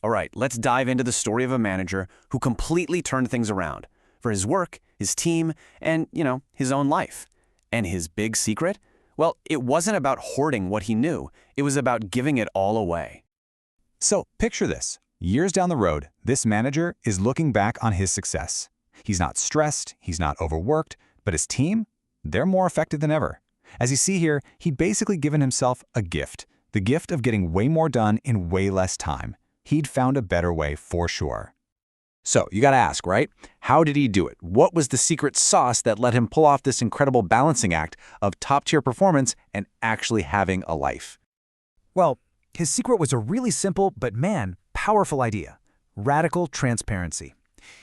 All right, let's dive into the story of a manager who completely turned things around for his work, his team, and, his own life. And his big secret? Well, it wasn't about hoarding what he knew. It was about giving it all away. So picture this. Years down the road, this manager is looking back on his success. He's not stressed, he's not overworked, but his team, they're more effective than ever. As you see here, he'd basically given himself a gift, the gift of getting way more done in way less time. He'd found a better way for sure. So you gotta ask, right? How did he do it? What was the secret sauce that let him pull off this incredible balancing act of top-tier performance and actually having a life? Well, his secret was a really simple but, man, powerful idea: radical transparency.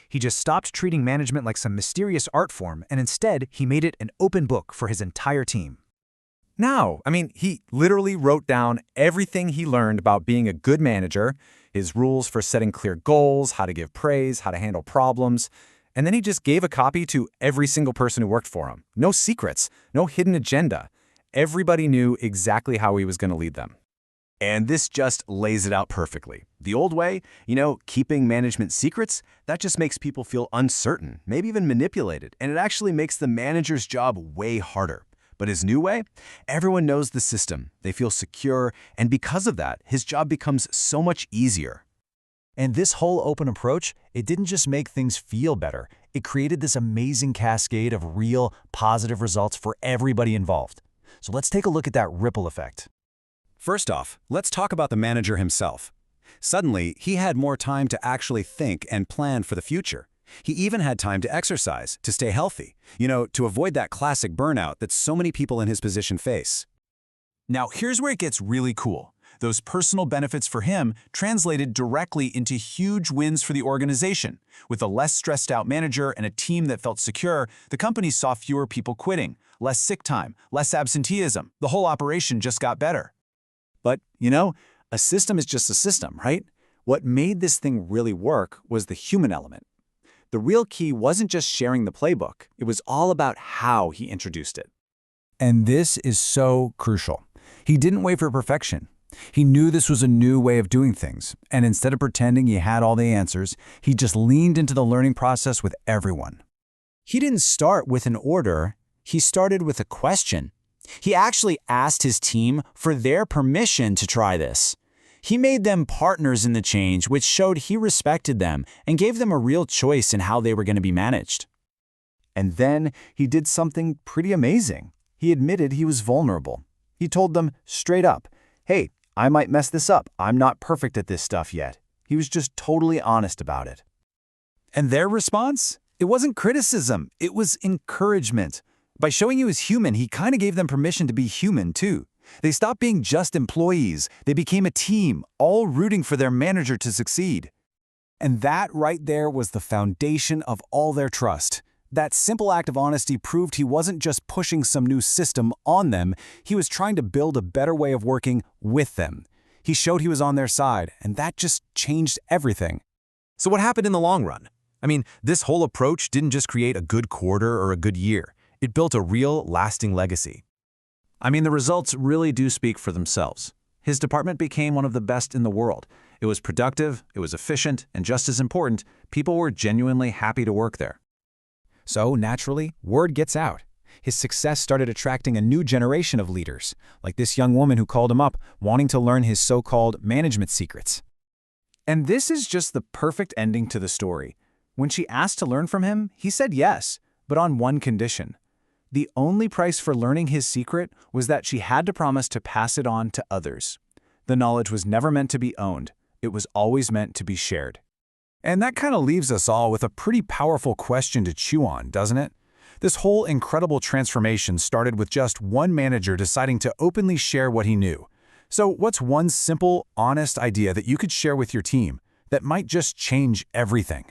He just stopped treating management like some mysterious art form, and instead, he made it an open book for his entire team. Now, he literally wrote down everything he learned about being a good manager, his rules for setting clear goals, how to give praise, how to handle problems, and then he just gave a copy to every single person who worked for him. No secrets, no hidden agenda. Everybody knew exactly how he was going to lead them. And this just lays it out perfectly. The old way, keeping management secrets, that just makes people feel uncertain, maybe even manipulated, and it actually makes the manager's job way harder. But his new way, everyone knows the system, they feel secure, and because of that, his job becomes so much easier. And this whole open approach, it didn't just make things feel better, it created this amazing cascade of real, positive results for everybody involved. So let's take a look at that ripple effect. First off, let's talk about the manager himself. Suddenly, he had more time to actually think and plan for the future. He even had time to exercise, to stay healthy, to avoid that classic burnout that so many people in his position face. Now, here's where it gets really cool. Those personal benefits for him translated directly into huge wins for the organization. With a less stressed out manager and a team that felt secure, the company saw fewer people quitting, less sick time, less absenteeism. The whole operation just got better. But, a system is just a system, right? What made this thing really work was the human element. The real key wasn't just sharing the playbook. It was all about how he introduced it. And this is so crucial. He didn't wait for perfection. He knew this was a new way of doing things, and instead of pretending he had all the answers, he just leaned into the learning process with everyone. He didn't start with an order, he started with a question. He actually asked his team for their permission to try this. He made them partners in the change, which showed he respected them and gave them a real choice in how they were going to be managed. And then he did something pretty amazing. He admitted he was vulnerable. He told them straight up, hey, I might mess this up. I'm not perfect at this stuff yet. He was just totally honest about it. And their response? It wasn't criticism, it was encouragement. By showing he was human, he kind of gave them permission to be human too. They stopped being just employees. They became a team, all rooting for their manager to succeed. And that right there was the foundation of all their trust. That simple act of honesty proved he wasn't just pushing some new system on them, he was trying to build a better way of working with them. He showed he was on their side, and that just changed everything. So what happened in the long run? This whole approach didn't just create a good quarter or a good year. It built a real, lasting legacy. The results really do speak for themselves. His department became one of the best in the world. It was productive, it was efficient, and just as important, people were genuinely happy to work there. So, naturally, word gets out. His success started attracting a new generation of leaders, like this young woman who called him up, wanting to learn his so-called management secrets. And this is just the perfect ending to the story. When she asked to learn from him, he said yes, but on one condition. The only price for learning his secret was that she had to promise to pass it on to others. The knowledge was never meant to be owned. It was always meant to be shared. And that kind of leaves us all with a pretty powerful question to chew on, doesn't it? This whole incredible transformation started with just one manager deciding to openly share what he knew. So what's one simple, honest idea that you could share with your team that might just change everything?